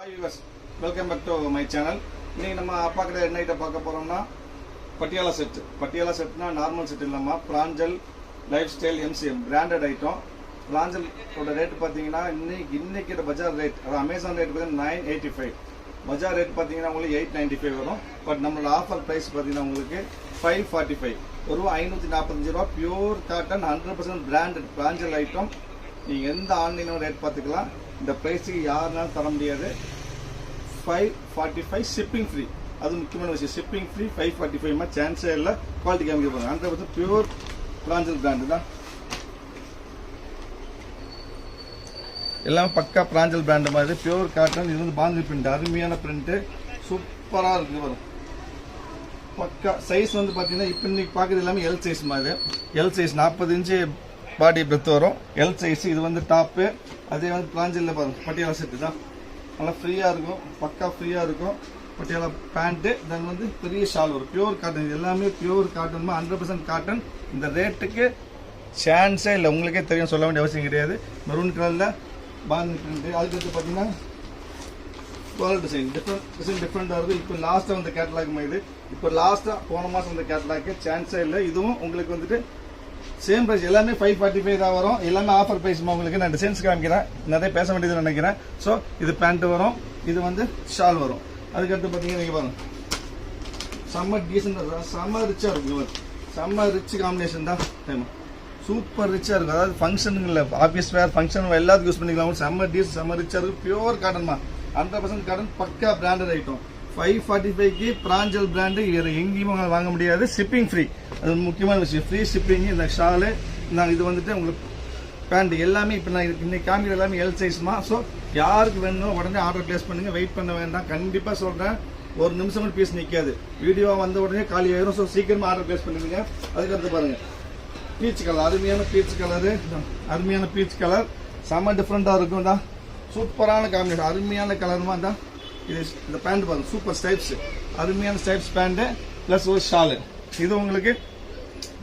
Hi viewers, welcome back to my channel. இன்னைக்கு நம்ம பார்க்குற என்ன ஐட்டம் பார்க்க போறோம்னா பட்டியாலா செட். பட்டியாலா செட்னா நார்மல் செட் இல்லாம Pranjal lifestyle MCM branded item. Pranjal ஓட ரேட் பார்த்தீங்கன்னா இன்னைக்கு பஜார் ரேட், அது அமேசான் ரேட் பார்த்தீங்கன்னா 985, பஜார் ரேட் பார்த்தீங்கன்னா உங்களுக்கு 895 வரும். பட் நம்மளோட ஆஃபர் ப்ரைஸ் பார்த்தீங்கன்னா உங்களுக்கு 545, ஒரு 545 ரூபா. Pure cotton 100% branded பிராஞ்சல் item. நீங்கள் எந்த ஆன்லைனும் ரேட் பார்த்துக்கலாம். இந்த ப்ரைஸுக்கு யாருனாலும் தர முடியாது. 545 ஷிப்பிங் ஃப்ரீ, அது முக்கியமான விஷயம். ஷிப்பிங் ஃப்ரீ 545 சான்ஸே இல்லை. குவாலிட்டி காமிக்க போகிறாங்க. 100% பியூர் பிராஞ்சல் பிராண்டு தான். எல்லாம் பக்கா பிராஞ்சல் பிராண்டு மாதிரி பியூர் காட்டன். இது வந்து பாந்தி பிரிண்ட், அருமையான பிரிண்ட்டு, சூப்பராக இருக்குது. வரும் பக்கா சைஸ் வந்து பார்த்தீங்கன்னா இப்போ இன்னைக்கு பார்க்குறது எல்லாமே எல் சைஸ் மாதிரி. L size 40 inch body breadth வரும். L size. இது வந்து டாப்பு. அதே வந்து பிராஞ்சலில் பாருங்க பட்டியாலா செட்டு தான். நல்லா ஃப்ரீயாக இருக்கும், பக்கா ஃப்ரீயாக இருக்கும். பட்டியாலா பேண்ட்டு, தென் வந்து பெரிய ஷால் வரும். Pure cotton. இது எல்லாமே பியூர் காட்டன், 100% காட்டன். இந்த ரேட்டுக்கு சான்ஸே இல்லை. உங்களுக்கே தெரியும், சொல்ல வேண்டிய அவசியம் கிடையாது. மெரூன் கலரில் பாந்தி பிரிண்ட்டு. அதுக்கடுத்து பார்த்தீங்கன்னா கோல்டு டிசைன், டிஃப்ரெண்டாக இருக்கும். இப்போ லாஸ்ட்டாக வந்த கேட்டலாக் இது. இப்போ லாஸ்ட்டாக போன மாதம் வந்த கேட்டலாக்கு சான்ஸே இல்லை. இதுவும் உங்களுக்கு வந்துட்டு சேம் ப்ரைஸ். எல்லாமே 545 தான் வரும். எல்லாமே ஆஃபர் ப்ரைஸ்மா. உங்களுக்கு நான் டிசைன்ஸ் காமிக்கிறேன், நிறைய பேச வேண்டியது நினைக்கிறேன். ஸோ இது பேண்ட்டு வரும், இது வந்து ஷால் வரும். அதுக்கடுத்து பார்த்தீங்கன்னா நீங்கள் பாருங்க, செம்ம டீசெண்டாக, செம்ம ரிச்சாக இருக்கும். செம்ம ரிச் காம்பினேஷன் தான். சூப்பர் ரிச்சாக இருக்கும். அதாவது ஃபங்க்ஷனுங்கள ஆஃபீஸ் வேர் ஃபங்க்ஷன் எல்லாத்துக்கும் யூஸ் பண்ணிக்கலாம். செம்ம டீசென்ட், செம்ம ரிச்சாக இருக்கும். பியூர் காட்டன்மா, 100% காட்டன், பக்கா பிராண்டட் ஐட்டம். 545க்கு பிராஞ்சல் பிராண்டு எங்கேயுமே வாங்க முடியாது. ஷிப்பிங் ஃப்ரீ, அது முக்கியமான விஷயம். Free shipping. இந்த ஷாலு, நான் இது வந்துட்டு உங்களுக்கு பேண்ட் எல்லாமே இப்போ நான் இன்னைக்கு காமிக்கிற எல்லாமே எல் சைஸ்மா. ஸோ யாருக்கு வேணும் உடனே ஆர்டர் பிளேஸ் பண்ணுங்க, வெயிட் பண்ண வேண்டாம். கண்டிப்பாக சொல்கிறேன், ஒரு நிமிஷம் கூட பீஸ் நிற்காது. வீடியோ வந்த உடனே காலி ஆயிரும். ஸோ சீக்கிரமாக ஆர்டர் பிளேஸ் பண்ணுங்க. அதுக்கடுத்து பாருங்க, பீச் கலர், அருமையான பீச் கலரு, அருமையான பீச் கலர், செம்ம டிஃப்ரெண்டாக இருக்கும் தான். சூப்பரான காம்பினேஷன், அருமையான கலருமா தான். இது இந்த பேண்ட் பாருங்க, சூப்பர் ஸ்டைப்ஸ், அருமையான ஸ்டைப்ஸ் பேண்ட்டு ப்ளஸ் ஒரு ஷாலு. இது உங்களுக்கு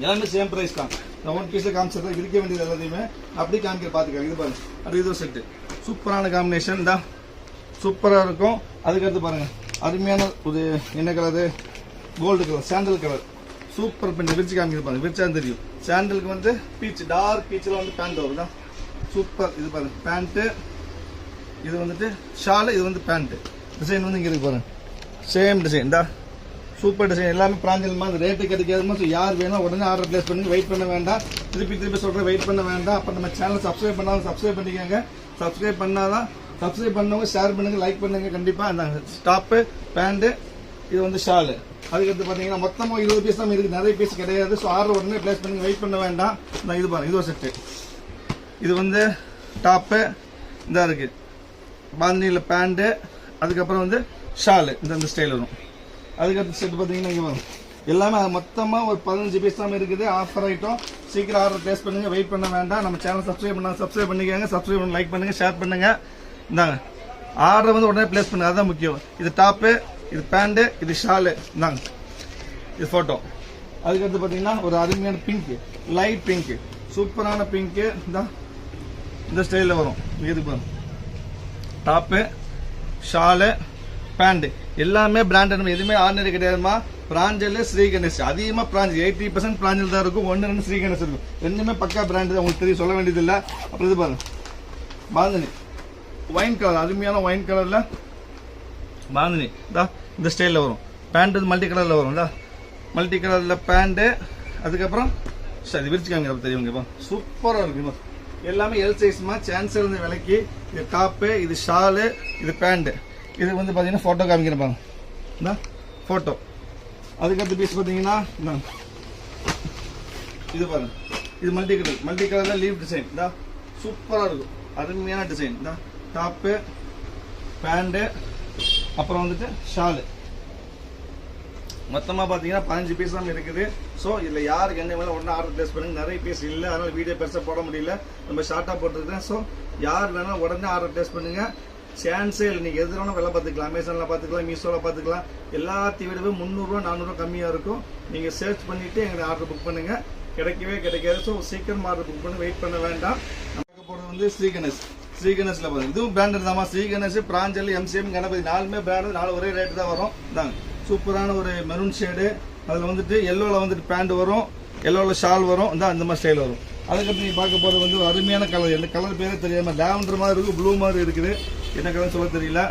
எல்லாமே சேம் ப்ரைஸ் தான். நான் ஒன் பீஸில் காமிச்சிருக்கேன், இருக்க வேண்டியது எல்லாத்தையுமே அப்படி காமிக்க பார்த்துக்காங்க. இது பாருங்க, அது இது செட்டு, சூப்பரான காம்பினேஷன் தான், சூப்பராக இருக்கும். அதுக்கடுத்து பாருங்க, அருமையான ஒரு என்ன colour, gold colour, sandal colour, super band. விரிச்சு காமிக்கிறது பாருங்க, விரிச்சா தெரியும். சாண்டலுக்கு வந்து பீச், டார்க் பீச்சில் வந்து பேண்ட் வரும் தான், சூப்பர். இது பாருங்க பேண்ட்டு, இது வந்துட்டு ஷாலு, இது வந்து பேண்ட்டு. டிசைன் வந்து இங்கே இருக்கு பாருங்க, சேம் டிசைன் தான், சூப்பர் டிசைன். எல்லாமே பிராஞ்சல் மாதிரி ரேட்டு கிடைக்காதுமா. ஸோ யார் வேணும் உடனே ஆர்டர் பிளேஸ் பண்ணி, வெயிட் பண்ண வேண்டாம். திருப்பி சொல்கிறேன், வெயிட் பண்ண வேண்டாம். அப்போ நம்ம சேனல் சப்ஸ்கிரைப் பண்ணாலும் சப்ஸ்கிரைப் பண்ணிக்கோங்க. சப்ஸ்கிரைப் பண்ணாதான், சப்ஸ்கிரைப் பண்ணவங்க ஷேர் பண்ணுங்க, லைக் பண்ணுங்க. கண்டிப்பாக அந்த டாப்பு பேண்ட்டு, இது வந்து ஷாலு. அதுக்கடுத்து பார்த்தீங்கன்னா மொத்தமாக 20 பீஸ் தான் இருக்குது, நிறைய பீஸ் கிடையாது. ஸோ ஆர்டர் உடனே பிளேஸ் பண்ணுங்க, வெயிட் பண்ண வேண்டாம். நான் இது பாருங்க, இது ஒரு செட்டு. இது வந்து டாப்பு இதாக இருக்குது, பாந்தினியில் பேண்ட்டு, அதுக்கப்புறம் வந்து ஷாலு, இந்த ஸ்டைல் வரும். அதுக்கடுத்து செட்டு பார்த்தீங்கன்னா இங்கே வரும். எல்லாமே மொத்தமாக ஒரு 15 பீஸ் தான் இருக்குது. Offer item. சீக்கிரம் ஆர்டர் பிளேஸ் பண்ணுங்க, வெயிட் பண்ண வேண்டாம். நம்ம சேனல் சப்ஸ்கிரைப் பண்ணால் சப்ஸ்கிரைப் பண்ணிக்கோங்க. சப்ஸ்கிரைப் பண்ணி லைக் பண்ணுங்க, ஷேர் பண்ணுங்க. இந்தாங்க ஆர்டர் வந்து உடனே பிளேஸ் பண்ணுங்க, அதுதான் முக்கியம். இது டாப்பு, இது பேண்ட்டு, இது ஷாலு. இந்தாங்க இது ஃபோட்டோ. அதுக்கடுத்து பார்த்தீங்கன்னா ஒரு அருமையான பிங்க்கு, லைட் பிங்க்கு, சூப்பரான பிங்க்கு. இந்த ஸ்டைலில் வரும். இது பாருங்க, டாப்பு, ஷாலு, பேண்ட் எல்லாமே பிராண்டட், எதுவுமே ஆர்டினரி கிடையாதுமா. பிராஞ்சல் ஸ்ரீ கணேஷ், அதிகமாக பிராஞ்சல் 80% பிராஞ்சல் தான் இருக்கும். 1-2 ஸ்ரீ கணேஷ் இருக்கும். ரெண்டுமே பக்கா பிராண்டு தான், உங்களுக்கு தெரியும், சொல்ல வேண்டியது இல்லை. அப்புறம் இது பாருங்க, பாந்தினி ஒயின் கலர், அருமையான ஒயின் கலரில் பாந்தினி தான், இந்த ஸ்டைலில் வரும். பேண்ட் வந்து மல்டி கலரில் வரும், மல்டி கலரில் பேண்ட்டு. அதுக்கப்புறம் சரி விரிச்சுக்காங்க, அப்போ தெரியுங்க, சூப்பராக இருக்குமா. எல்லாமே எல் சைஸ்மா, சான்ஸ் இருந்த விலைக்கு. இது டாப்பு, இது ஷாலு, இது பேண்ட்டு. இது வந்து பார்த்தீங்கன்னா ஃபோட்டோ காமிக்கிறப்பாங்க, இந்த ஃபோட்டோ. அதுக்கடுத்து பீஸ் பார்த்தீங்கன்னா இது பாருங்க, இது மல்டி கலரில் லீவ் டிசைன் தான், சூப்பராக இருக்கும், அருமையான டிசைன் தான். டாப்பு, பேண்ட்டு, அப்புறம் வந்துட்டு ஷாலு. மொத்தமாக பார்த்தீங்கன்னா 15 பீஸ் தான் இருக்குது. ஸோ இதில் யாருக்கு என்ன வேலை உடனே ஆர்டர் பிளேஸ் பண்ணுங்க. நிறைய பீஸ் இல்லை, அதனால் வீடியோ பெருசாக போட முடியல, நம்ம ஷார்ட்டாக போட்டுருக்கேன். ஸோ யார் வேணால் உடனே ஆர்டர் பிளேஸ் பண்ணுங்கள். சான்ஸே இல்லை. நீங்கள் எது வேணாலும் விலை பார்த்துக்கலாம், அமேசானில் பார்த்துக்கலாம், மீஷோவில் பார்த்துக்கலாம். எல்லாத்தையும் விடவே 300 400 கம்மியாக இருக்கும். நீங்கள் சர்ச் பண்ணிவிட்டு எங்களுக்கு ஆர்டர் புக் பண்ணுங்கள். கிடைக்கவே கிடைக்காது. ஸோ சீக்கிரம் ஆர்டர் புக் பண்ணி, வெயிட் பண்ண வேண்டாம். நமக்கு போகிறது வந்து ஸ்ரீ ஸ்ரீ கணேஷ்ல பாருங்க, இதுவும் பிராண்டட் தான். ஸ்ரீ கணேஷ், பிராஞ்சல், எம்சிஎம், கணபதி 4மே பிராண்டட், 4 ஒரே ரேட் தான் வரும். இதாங்க சூப்பரான ஒரு மெரூன் ஷேடு, அதில் வந்துட்டு எல்லோவில் வந்துட்டு பேண்ட் வரும், எல்லோவில் ஷால் வரும், இந்த மாதிரி ஸ்டைல் வரும். அதுக்கப்புறம் நீங்கள் பார்க்க போகிறது வந்து ஒரு அருமையான கலர், இந்த கலர் பேரே தெரியாமல் லேவண்டர் மாதிரி இருக்குது, ப்ளூ மாதிரி இருக்குது, என்ன கலர் சொல்ல தெரியல.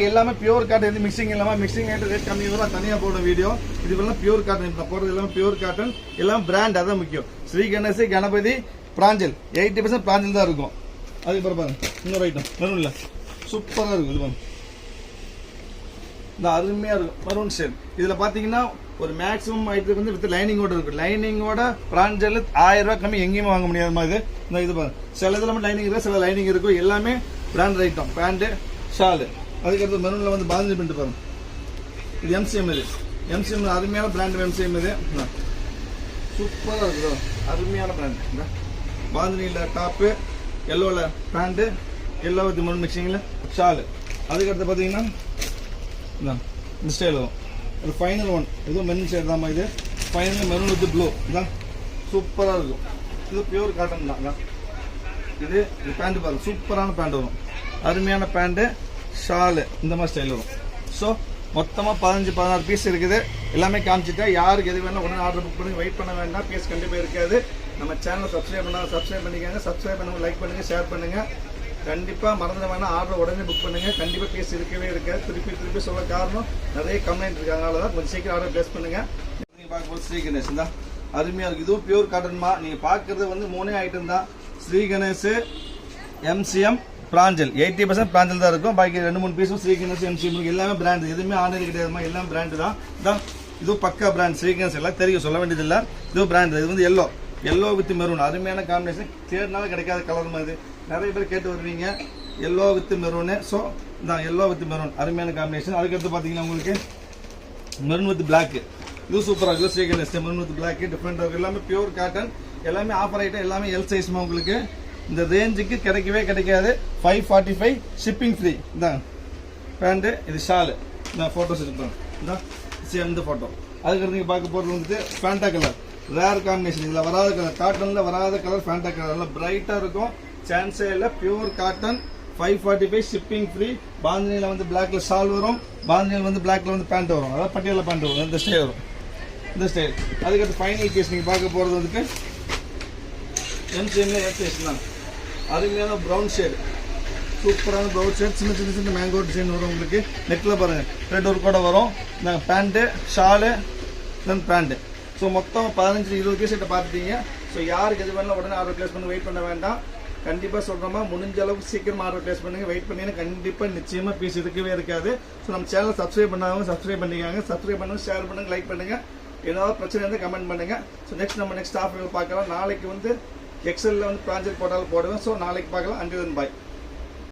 எல்லாமே பியூர் காட்டன், எது மிக்சிங் இல்லாமல், மிக்சிங் ஆகிட்டு ரேட் கம்மி வரும், தனியாக போட வீடியோ. இதுவெல்லாம் பியூர் காட்டன், இப்போ போடுறது எல்லாமே பியூர் காட்டன், எல்லாம் பிராண்ட், அதான் முக்கியம். ஸ்ரீ கணேஷ், கணபதி, பிராஞ்சல் 80% பிராஞ்சல் தான் இருக்கும். அதுக்கப்புறம் பாருங்க இன்னொரு ஐட்டம் மெரூன்ல சூப்பராக இருக்கும். இது பாருங்க, இந்த அருமையாக இருக்கும் மெரூன் ஷேட். இதில் பார்த்தீங்கன்னா ஒரு மேக்ஸிமம் ஐட்டத்துக்கு வந்து வித் லைனிங்கோட இருக்கும். லைனிங்கோட பிராஞ்சல் 1000 ரூபாய் கம்மி எங்கேயுமே வாங்க முடியாத மாதிரி. இது பாருங்க, சில இதில் லைனிங் இருக்கும், சில லைனிங் இருக்கும், எல்லாமே பிராண்ட் ஐட்டம், பேண்ட்டு, ஷாலு. அதுக்கடுத்து மெரூனில் வந்து பாந்தி பிரிண்ட் பாருங்க, இது எம்சிஎம், இது எம்சிஎம் அருமையான பிராண்ட். எம்சிஎம் இது சூப்பராக இருக்குது, அருமையான பிராண்ட். பாந்தினியில் டாப்பு, எல்லோவில் பேண்ட்டு, எல்லோ வித் மெரூன் மிக்சிங்கில் ஷாலு. அதுக்கடுத்து பார்த்தீங்கன்னா இந்த ஸ்டைல் வரும். ஒரு ஃபைனல் ஒன், இதுவும் மெரூன் ஷேட் தான். இது ஃபைனல் மெரூன் வித் ப்ளூ, இதான் சூப்பராக இருக்கும். இது பியூர் காட்டன் தான். இது பேண்ட் பாருங்க, சூப்பரான பேண்ட் வரும், அருமையான பேண்ட்டு, ஷாலு, இந்த மாதிரி ஸ்டைல் வரும். ஸோ மொத்தமாக 15-16 பீஸ் இருக்குது. எல்லாமே காமிச்சிட்டா யாருக்கு எது வேணால் உடனே ஆர்டர் புக் பண்ணி வெயிட் பண்ண வேண்டாம், பீஸ் கண்டிப்பாக இருக்காது. நம்ம சேனலை சப்ஸ்கிரைப் பண்ணால் சப்ஸ்கிரைப் பண்ணிக்கோங்க, சப்ஸ்கிரைப் பண்ணுங்க, லைக் பண்ணுங்கள், ஷேர் பண்ணுங்கள். கண்டிப்பாக மறந்து வேணால் ஆர்டர் உடனே புக் பண்ணுங்கள், கண்டிப்பாக பீஸ் இருக்கவே இருக்காது. திருப்பி சொல்ல காரணம் நிறைய கம்ப்ளைண்ட் இருக்குது, அதனால தான் கொஞ்சம் சீக்கிரம் ஆர்டர் ப்ளேஸ் பண்ணுங்கள். நீங்கள் பார்க்கும்போது ஸ்ரீ கணேஷ் தான் அருமையாக இருக்குது. இதுவும் பியூர் காட்டன்மா. நீங்கள் பார்க்குறது வந்து 3 ஐட்டம் தான். ஸ்ரீ கணேஷ், எம்சிஎம், பிராஞ்சல் 80% பிராஞ்சல் தான் இருக்கும். பாக்கி 2-3 பீஸும் ஸ்ரீ கணேஷ், எம்சிஎம் எல்லாமே பிராண்டு, எதுவுமே ஆன்லைன் கிடையாதுமா, எல்லாம் பிராண்டு தான். இதுவும் பக்கா பிராண்ட். ஸ்ரீ கணேஷ் எல்லாம் தெரியும், சொல்ல வேண்டியதில்லை. இதுவும் பிராண்டு. இது வந்து எல்லோ வித் மெரூன், அருமையான காம்பினேஷன், தேடினாலும் கிடைக்காத கலர் மாதிரி. நிறைய பேர் கேட்டு வருவீங்க எல்லோ வித் மெரூனு. ஸோ இதான் எல்லோ வித் மெரூன், அருமையான காம்பினேஷன். அதுக்கடுத்து பார்த்தீங்கன்னா உங்களுக்கு மெரூன் வித் பிளாக், இது சூப்பராக இருக்குது. Shri Ganesh maroon with black டிஃப்ரெண்டாக இருக்குது. எல்லாமே பியூர் காட்டன், எல்லாமே ஆஃபர் ஐட்டம், எல்லாமே எல் சைஸ்மா. உங்களுக்கு இந்த ரேஞ்சுக்கு கிடைக்கவே கிடைக்காது. 545 ஷிப்பிங் ஃப்ரீ. இதான் பேண்ட்டு, இது ஷாலு. இந்த ஃபோட்டோஸ் எடுப்பேன், இதான் சேம் இந்த ஃபோட்டோ. அதுக்கடுத்து நீங்கள் பார்க்க போகிறது வந்துட்டு ஃபேண்டா கலர், ரேர் காம்பினேஷன். இதில் வராத கலர், காட்டனில் வராத கலர் ஃபேண்டா கலர், நல்லா பிரைட்டாக இருக்கும், சான்ஸே இல்லை. Pure cotton, 545 shipping free. பாந்தினியில் வந்து பிளாக்ல ஷால் வரும், பாந்தினியில் வந்து பிளாக்ல வந்து பேண்ட் வரும், அதாவது பட்டியல பேண்ட் வரும், இந்த ஸ்டைல் வரும், இந்த ஸ்டைல். அதுக்கடுத்து ஃபைனல் பீஸ் நீங்கள் பார்க்க போகிறது வந்துட்டு எம்சிஎம்ல ஏர்டேஷன் தான். அருமையான ப்ரௌன் ஷேட், சூப்பரான ப்ரௌன் ஷேட், சின்ன மேங்கோ டிசைன் வரும். உங்களுக்கு நெக்கில் பாருங்கள் ரெட் ஒர்க் கூட வரும். பேண்ட்டு, ஷாலு, தென் பேண்ட்டு. ஸோ மொத்தம் 15-20 பீஸ் கிட்ட பார்த்துட்டீங்க. ஸோ யாருக்கு எது வேணாலும் உடனே ஆர்டர் பிளேஸ் பண்ணி வெயிட் பண்ண வேண்டாம். கண்டிப்பாக சொல்கிறோமா, முடிஞ்ச அளவுக்கு சீக்கிரம் ஆர்டர் பிளேஸ் பண்ணுங்கள். வெயிட் பண்ணிங்கன்னா கண்டிப்பாக நிச்சயமாக பீஸ் இருக்கவே இருக்காது. ஸோ நம்ம சேனல் சப்ஸ்கிரைப் பண்ணாங்க, சப்ஸ்கிரைப் பண்ணிக்காங்க, சப்ஸ்கிரைப் பண்ணுங்கள், ஷேர் பண்ணுங்கள், லைக் பண்ணுங்கள். ஏதாவது பிரச்சனை இருந்தால் கமெண்ட் பண்ணுங்கள். ஸோ நெக்ஸ்ட் ஆஃபர்கள் பார்க்கலாம். நாளைக்கு வந்து எக்ஸலில் வந்து பிராஞ்சல் போட்டாலும் போடுவேன். ஸோ நாளைக்கு பார்க்கலாம். அண்டில் தென் பாய்.